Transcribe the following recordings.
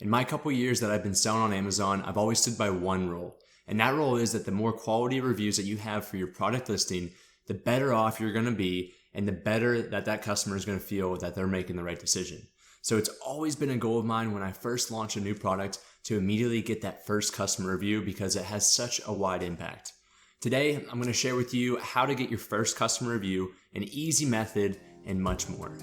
In my couple years that I've been selling on Amazon, I've always stood by one rule. And that rule is that the more quality reviews that you have for your product listing, the better off you're going to be and the better that customer is going to feel that they're making the right decision. So it's always been a goal of mine when I first launch a new product to immediately get that first customer review because it has such a wide impact. Today, I'm going to share with you how to get your first customer review, an easy method, and much more.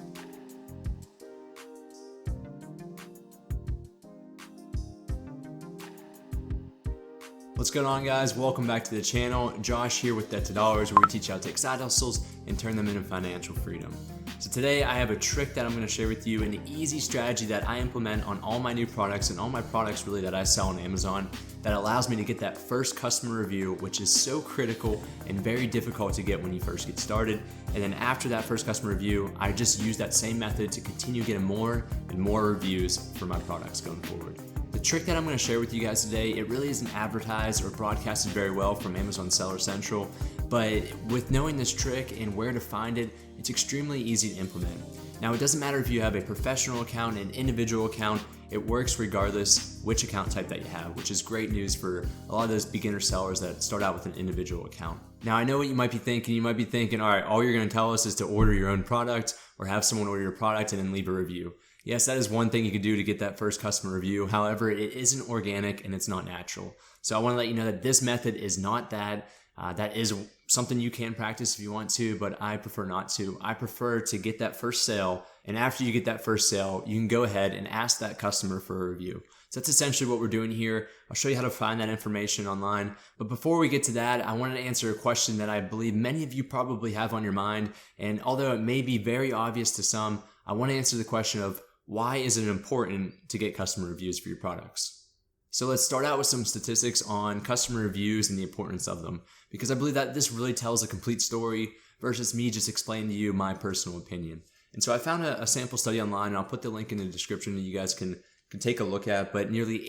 What's going on, guys? Welcome back to the channel. Josh here with Debt to Dollars, where we teach you how to take side hustles and turn them into financial freedom. So today I have a trick that I'm going to share with you, an easy strategy that I implement on all my new products and all my products really that I sell on Amazon that allows me to get that first customer review, which is so critical and very difficult to get when you first get started. And then after that first customer review, I just use that same method to continue getting more and more reviews for my products going forward. The trick that I'm going to share with you guys today, it really isn't advertised or broadcasted very well from Amazon Seller Central, but with knowing this trick and where to find it, it's extremely easy to implement. Now, it doesn't matter if you have a professional account, an individual account, it works regardless which account type that you have, which is great news for a lot of those beginner sellers that start out with an individual account. Now, I know what you might be thinking. You might be thinking, all right, all you're going to tell us is to order your own product or have someone order your product and then leave a review. Yes, that is one thing you could do to get that first customer review. However, it isn't organic and it's not natural. So I want to let you know that this method is not that. That is something you can practice if you want to, but I prefer not to. I prefer to get that first sale, and after you get that first sale, you can go ahead and ask that customer for a review. So that's essentially what we're doing here. I'll show you how to find that information online. But before we get to that, I wanted to answer a question that I believe many of you probably have on your mind. And although it may be very obvious to some, I want to answer the question of why is it important to get customer reviews for your products? So let's start out with some statistics on customer reviews and the importance of them, because I believe that this really tells a complete story versus me just explaining to you my personal opinion. And so I found a sample study online, and I'll put the link in the description that you guys can take a look at, but nearly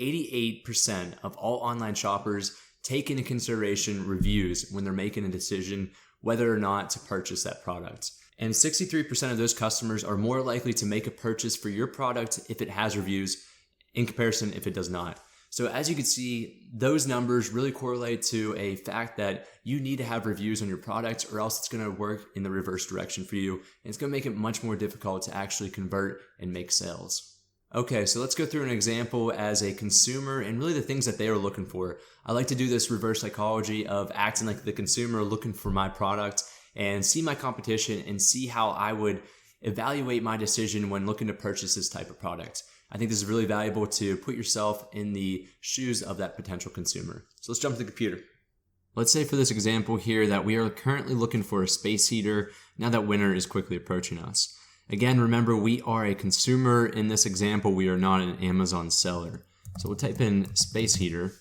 88% of all online shoppers take into consideration reviews when they're making a decision whether or not to purchase that product. And 63% of those customers are more likely to make a purchase for your product if it has reviews in comparison if it does not. So as you can see, those numbers really correlate to a fact that you need to have reviews on your product or else it's going to work in the reverse direction for you. And it's going to make it much more difficult to actually convert and make sales. Okay, so let's go through an example as a consumer and really the things that they are looking for. I like to do this reverse psychology of acting like the consumer looking for my product and see my competition and see how I would evaluate my decision when looking to purchase this type of product. I think this is really valuable to put yourself in the shoes of that potential consumer. So let's jump to the computer. Let's say for this example here that we are currently looking for a space heater now that winter is quickly approaching us. Again, remember, we are a consumer in this example. We are not an Amazon seller. So we'll type in space heater.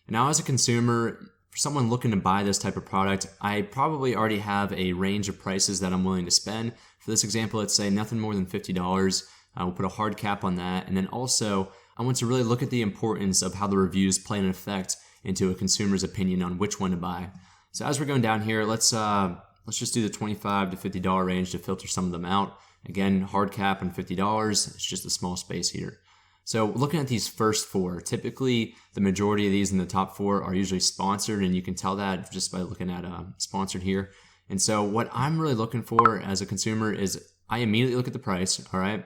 Now as a consumer, for someone looking to buy this type of product, I probably already have a range of prices that I'm willing to spend. For this example, let's say nothing more than $50. We'll put a hard cap on that. And then also, I want to really look at the importance of how the reviews play an effect into a consumer's opinion on which one to buy. So as we're going down here, let's just do the $25 to $50 range to filter some of them out. Again, hard cap on $50. It's just a small space heater. So looking at these first four, typically the majority of these in the top four are usually sponsored, and you can tell that just by looking at sponsored here. And so what I'm really looking for as a consumer is I immediately look at the price, all right?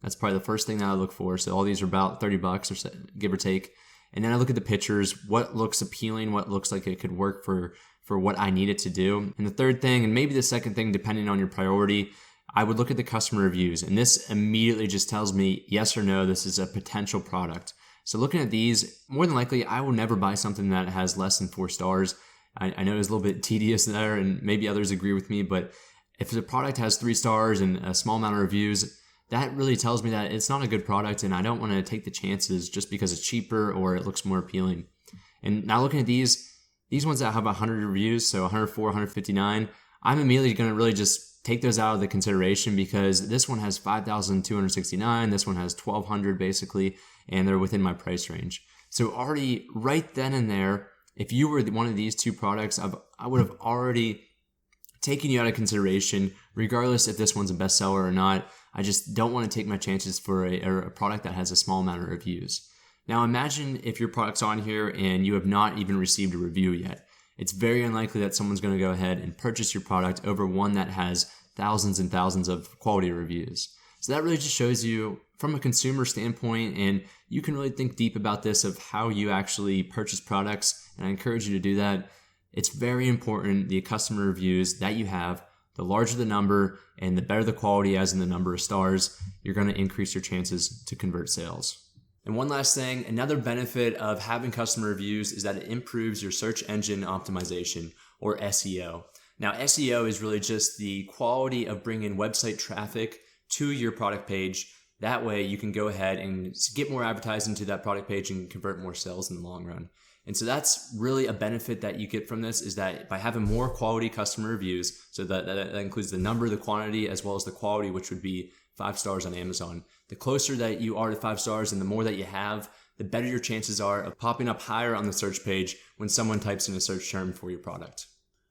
That's probably the first thing that I look for. So all these are about $30 or so, give or take. And then I look at the pictures, what looks appealing, what looks like it could work for what I need it to do. And the third thing, and maybe the second thing, depending on your priority, I would look at the customer reviews. And this immediately just tells me yes or no, this is a potential product. So looking at these, more than likely, I will never buy something that has less than 4 stars. I know it's a little bit tedious there, and maybe others agree with me, but if the product has 3 stars and a small amount of reviews, that really tells me that it's not a good product, and I don't want to take the chances just because it's cheaper or it looks more appealing. And now looking at these ones that have 100 reviews, so 104, 159, I'm immediately going to really just take those out of the consideration because this one has 5,269, this one has 1,200 basically, and they're within my price range. So already right then and there, if you were one of these two products, I would have already taken you out of consideration, regardless if this one's a bestseller or not. I just don't want to take my chances for a product that has a small amount of reviews. Now imagine if your product's on here and you have not even received a review yet. It's very unlikely that someone's going to go ahead and purchase your product over one that has thousands and thousands of quality reviews. So that really just shows you from a consumer standpoint, and you can really think deep about this of how you actually purchase products, and I encourage you to do that. It's very important, the customer reviews that you have, the larger the number and the better the quality as in the number of stars, you're going to increase your chances to convert sales. And one last thing, another benefit of having customer reviews is that it improves your search engine optimization, or SEO. Now, SEO is really just the quality of bringing website traffic to your product page. That way you can go ahead and get more advertising to that product page and convert more sales in the long run. And so that's really a benefit that you get from this, is that by having more quality customer reviews, so that includes the number, the quantity, as well as the quality, which would be 5 stars on Amazon. The closer that you are to 5 stars and the more that you have, the better your chances are of popping up higher on the search page when someone types in a search term for your product.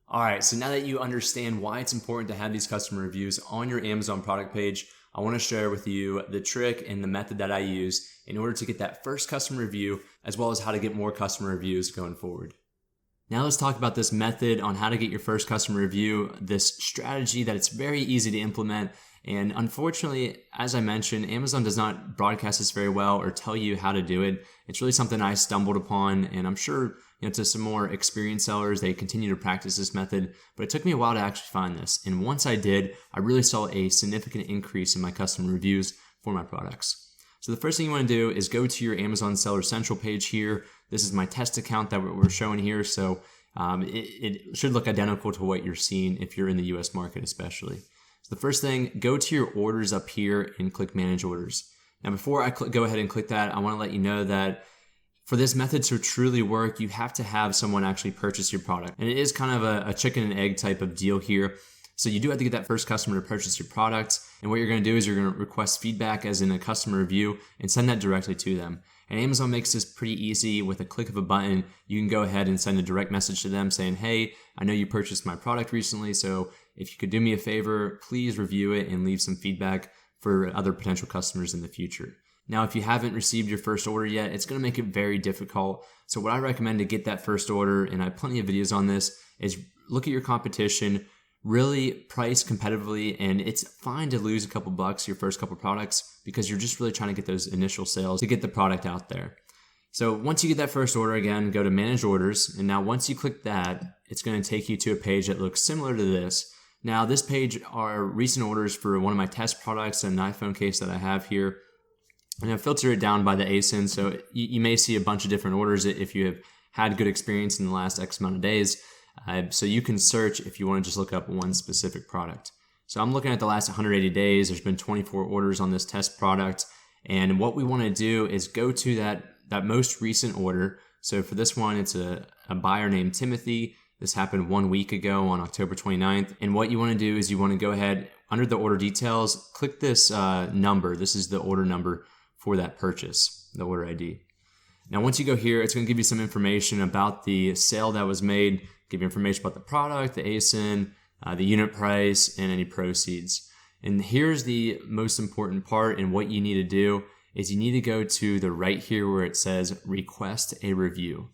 All right, so now that you understand why it's important to have these customer reviews on your Amazon product page, I want to share with you the trick and the method that I use in order to get that first customer review, as well as how to get more customer reviews going forward. Now let's talk about this method on how to get your first customer review, this strategy that it's very easy to implement. And unfortunately, as I mentioned, Amazon does not broadcast this very well or tell you how to do it. It's really something I stumbled upon, and I'm sure to some more experienced sellers, they continue to practice this method, but it took me a while to actually find this. And once I did, I really saw a significant increase in my customer reviews for my products. So the first thing you want to do is go to your Amazon Seller Central page here. This is my test account that we're showing here. So it should look identical to what you're seeing if you're in the US market especially. So the first thing, go to your orders up here and click Manage Orders. Now before I go ahead and click that, I want to let you know that for this method to truly work, you have to have someone actually purchase your product. And it is kind of a chicken and egg type of deal here. So you do have to get that first customer to purchase your product. And what you're going to do is you're going to request feedback as in a customer review and send that directly to them. And Amazon makes this pretty easy. With a click of a button, you can go ahead and send a direct message to them saying, hey, I know you purchased my product recently, so if you could do me a favor, please review it and leave some feedback for other potential customers in the future. Now, if you haven't received your first order yet, it's going to make it very difficult. So what I recommend to get that first order, and I have plenty of videos on this, is look at your competition, really price competitively, and it's fine to lose a couple bucks your first couple products because you're just really trying to get those initial sales to get the product out there. So once you get that first order, again, go to Manage Orders, and now once you click that, it's going to take you to a page that looks similar to this. Now, this page are recent orders for one of my test products, an iPhone case that I have here. And I've filtered it down by the ASIN, so you may see a bunch of different orders if you have had good experience in the last X amount of days. So you can search if you want to just look up one specific product. So I'm looking at the last 180 days. There's been 24 orders on this test product. And what we want to do is go to that most recent order. So for this one, it's a buyer named Timothy. This happened 1 week ago on October 29th. And what you want to do is you want to go ahead, under the order details, click this number. This is the order number for that purchase, the order ID. Now, once you go here, it's going to give you some information about the sale that was made, give you information about the product, the ASIN, the unit price, and any proceeds. And here's the most important part, and what you need to do is you need to go to the right here where it says Request a Review.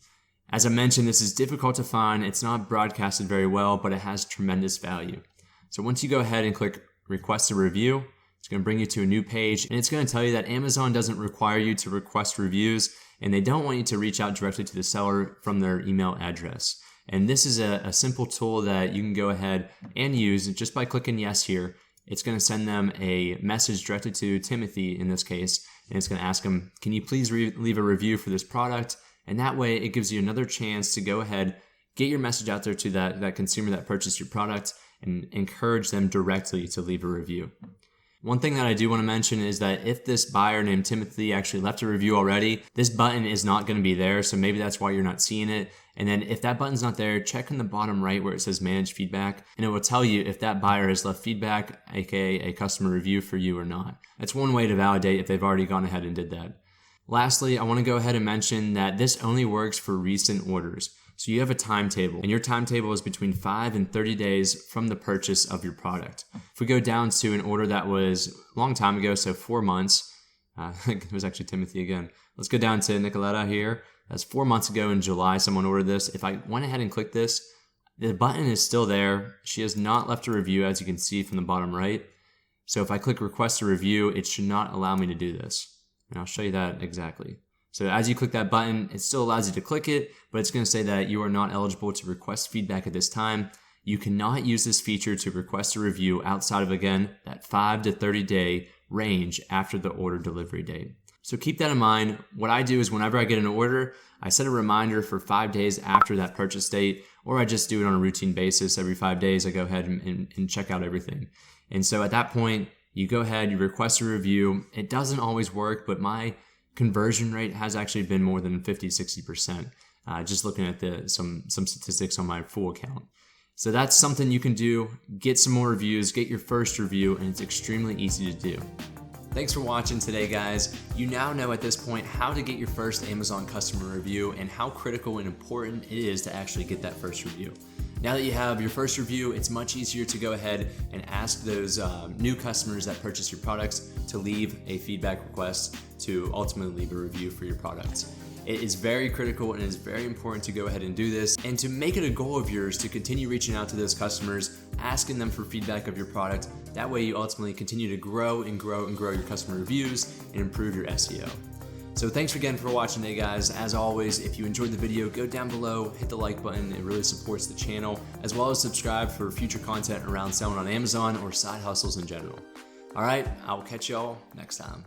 As I mentioned, this is difficult to find. It's not broadcasted very well, but it has tremendous value. So once you go ahead and click Request a Review, it's going to bring you to a new page, and it's going to tell you that Amazon doesn't require you to request reviews, and they don't want you to reach out directly to the seller from their email address. And this is a simple tool that you can go ahead and use just by clicking yes here. It's going to send them a message directly to Timothy in this case, and it's going to ask him, can you please leave a review for this product? And that way it gives you another chance to go ahead, get your message out there to that consumer that purchased your product, and encourage them directly to leave a review. One thing that I do want to mention is that if this buyer named Timothy actually left a review already, this button is not going to be there, so maybe that's why you're not seeing it. And then if that button's not there, check in the bottom right where it says Manage Feedback, and it will tell you if that buyer has left feedback, aka a customer review for you or not. That's one way to validate if they've already gone ahead and did that. Lastly, I want to go ahead and mention that this only works for recent orders. So you have a timetable, and your timetable is between 5 and 30 days from the purchase of your product. If we go down to an order that was a long time ago, so 4 months, it was actually Timothy again. Let's go down to Nicoletta here. That's 4 months ago in July, someone ordered this. If I went ahead and clicked this, the button is still there. She has not left a review, as you can see from the bottom right. So if I click request a review, it should not allow me to do this. And I'll show you that exactly. So as you click that button, it still allows you to click it, but it's going to say that you are not eligible to request feedback at this time. You cannot use this feature to request a review outside of, again, that 5 to 30 day range after the order delivery date. So keep that in mind. What I do is whenever I get an order, I set a reminder for 5 days after that purchase date, or I just do it on a routine basis. Every 5 days, I go ahead and check out everything. And so at that point, you go ahead, you request a review. It doesn't always work, but my conversion rate has actually been more than 50-60%. Just looking at some statistics on my full account. So that's something you can do. Get some more reviews, get your first review, and it's extremely easy to do. Thanks for watching today, guys. You now know at this point how to get your first Amazon customer review and how critical and important it is to actually get that first review. Now that you have your first review, it's much easier to go ahead and ask those new customers that purchase your products to leave a feedback request to ultimately leave a review for your products. It is very critical and it is very important to go ahead and do this, and to make it a goal of yours to continue reaching out to those customers, asking them for feedback of your product. That way you ultimately continue to grow and grow and grow your customer reviews and improve your SEO. So thanks again for watching today, guys. As always, if you enjoyed the video, go down below, hit the like button. It really supports the channel, as well as subscribe for future content around selling on Amazon or side hustles in general. All right, I will catch y'all next time.